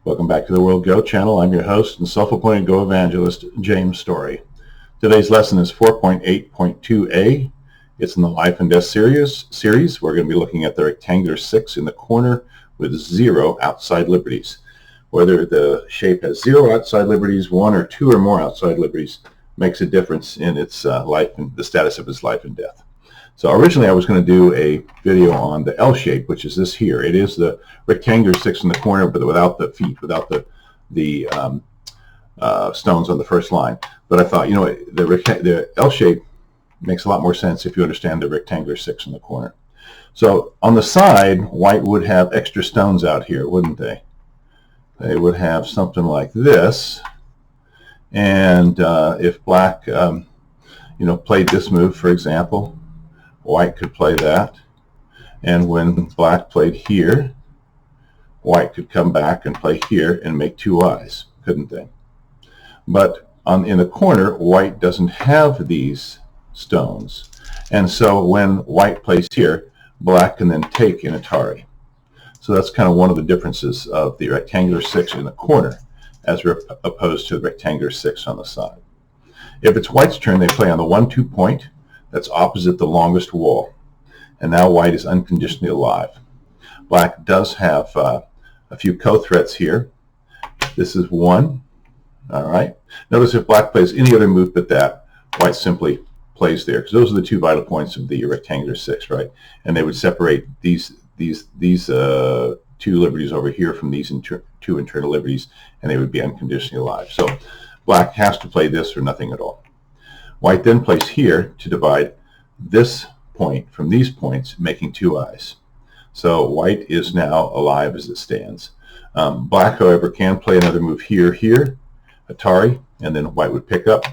Welcome back to the World Go channel. I'm your host and self-appointed Go evangelist, James Story. Today's lesson is 4.8.2a. It's in the Life and Death series. We're going to be looking at the rectangular 6 in the corner with 0 outside liberties. Whether the shape has 0 outside liberties, 1 or 2 or more outside liberties, makes a difference in its life and the status of its life and death. So originally I was going to do a video on the L shape, which is this here. It is the rectangular 6 in the corner, but without the feet, without the stones on the first line. But I thought, you know, the L shape makes a lot more sense if you understand the rectangular 6 in the corner. So on the side, white would have extra stones out here, wouldn't they? They would have something like this. And if black, played this move, for example, white could play that, and when black played here, white could come back and play here and make 2 eyes, couldn't they? But in the corner, white doesn't have these stones, and so when white plays here, black can then take an Atari. So that's kind of one of the differences of the rectangular 6 in the corner as opposed to the rectangular 6 on the side. If it's white's turn, they play on the 1-2 point that's opposite the longest wall. And now white is unconditionally alive. Black does have a few co-threats here. This is 1. All right. Notice if black plays any other move but that, white simply plays there, because those are the 2 vital points of the rectangular 6, right? And they would separate these 2 liberties over here from these 2 internal liberties, and they would be unconditionally alive. So black has to play this or nothing at all. White then plays here to divide this point from these points, making 2 eyes. So white is now alive as it stands. Black, however, can play another move here, Atari, and then white would pick up.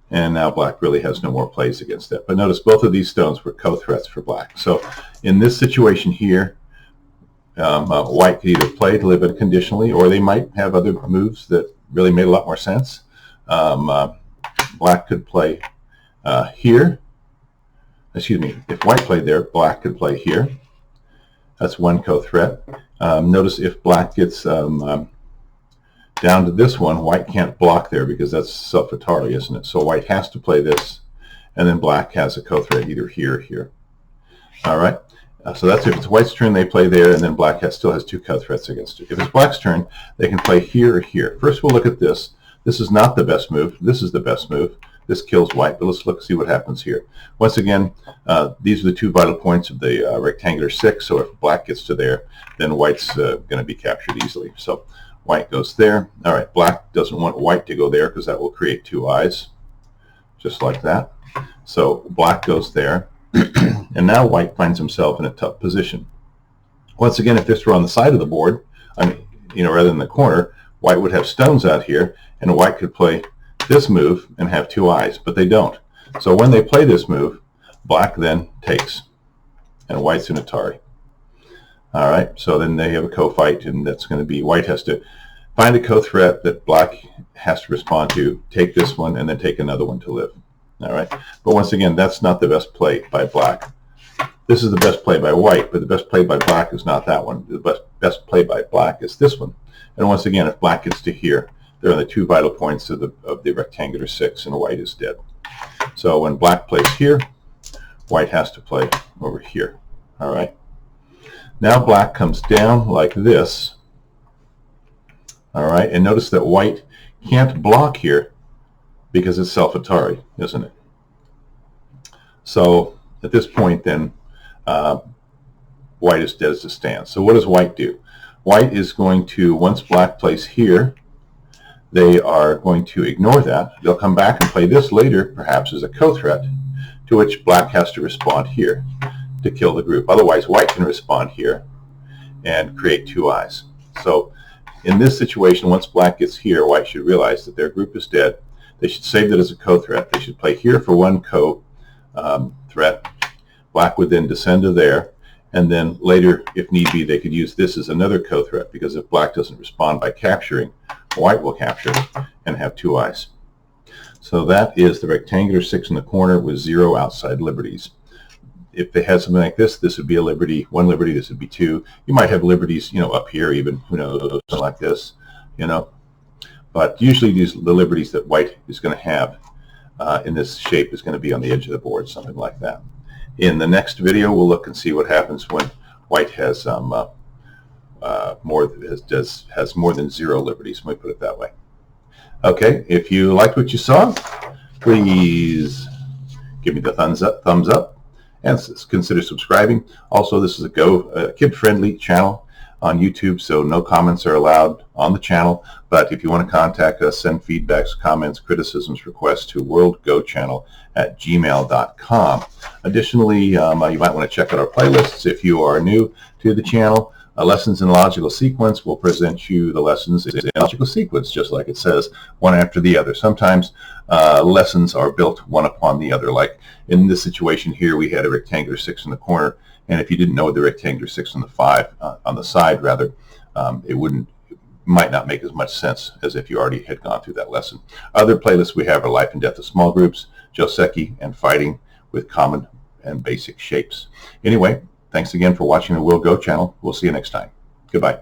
And now black really has no more plays against that. But notice both of these stones were co-threats for black. So in this situation here, white could either play to live unconditionally, or they might have other moves that really made a lot more sense. Black could play here. Excuse me, if white played there, black could play here. That's 1 co-threat. Notice if black gets down to this one, white can't block there because that's self-Atari, isn't it? So white has to play this, and then black has a co-threat either here or here. All right, so that's if it's white's turn, they play there, and then black still has 2 co-threats against it. If it's black's turn, they can play here or here. First we'll look at this. This is not the best move. This is the best move. This kills white, but let's see what happens here. Once again, these are the 2 vital points of the rectangular 6, so if black gets to there, then white's going to be captured easily. So white goes there. All right, black doesn't want white to go there because that will create 2 eyes, just like that. So black goes there, and now white finds himself in a tough position. Once again, if this were on the side of the board, rather than the corner, white would have stones out here, and white could play this move and have 2 eyes, but they don't. So when they play this move, black then takes, and white's in Atari. All right, so then they have a co-fight, and that's going to be white has to find a co-threat that black has to respond to, take this one, and then take another one to live. All right, but once again, that's not the best play by black. This is the best play by white, but the best play by black is not that one. The best play by black is this one. And once again, if black gets to here, they're on the 2 vital points of the rectangular 6, and white is dead. So when black plays here, white has to play over here. All right. Now black comes down like this. All right, and notice that white can't block here because it's self-Atari, isn't it? So at this point, then white is dead as it stands. So what does white do? White is going to, once black plays here, they are going to ignore that. They'll come back and play this later, perhaps as a co-threat, to which black has to respond here to kill the group. Otherwise, white can respond here and create 2 eyes. So in this situation, once black gets here, white should realize that their group is dead. They should save that as a co-threat. They should play here for 1 co-threat. Black would then descend to there, and then later, if need be, they could use this as another co-threat, because if black doesn't respond by capturing, white will capture and have 2 eyes. So that is the rectangular 6 in the corner with 0 outside liberties. if they had something like this would be a liberty, one liberty, this would be two. You might have liberties, you know, up here even, who knows, something like this, you know. But usually the liberties that white is going to have in this shape is going to be on the edge of the board, something like that. In the next video, we'll look and see what happens when white has more than 0 liberties. Let me put it that way. Okay, if you liked what you saw, please give me the thumbs up, and consider subscribing. Also, this is a kid-friendly channel on YouTube, so no comments are allowed on the channel. But if you want to contact us, send feedbacks, comments, criticisms, requests to worldgochannel@gmail.com. Additionally, you might want to check out our playlists if you are new to the channel. Lessons in Logical Sequence will present you the lessons in logical sequence, just like it says, one after the other. Sometimes lessons are built one upon the other. Like in this situation here, we had a rectangular 6 in the corner, and if you didn't know the rectangular 6 and the 5 on the side, rather, it might not make as much sense as if you already had gone through that lesson. Other playlists we have are Life and Death of Small Groups, Joseki, and Fighting with Common and Basic Shapes. Anyway, thanks again for watching the Will Go channel. We'll see you next time. Goodbye.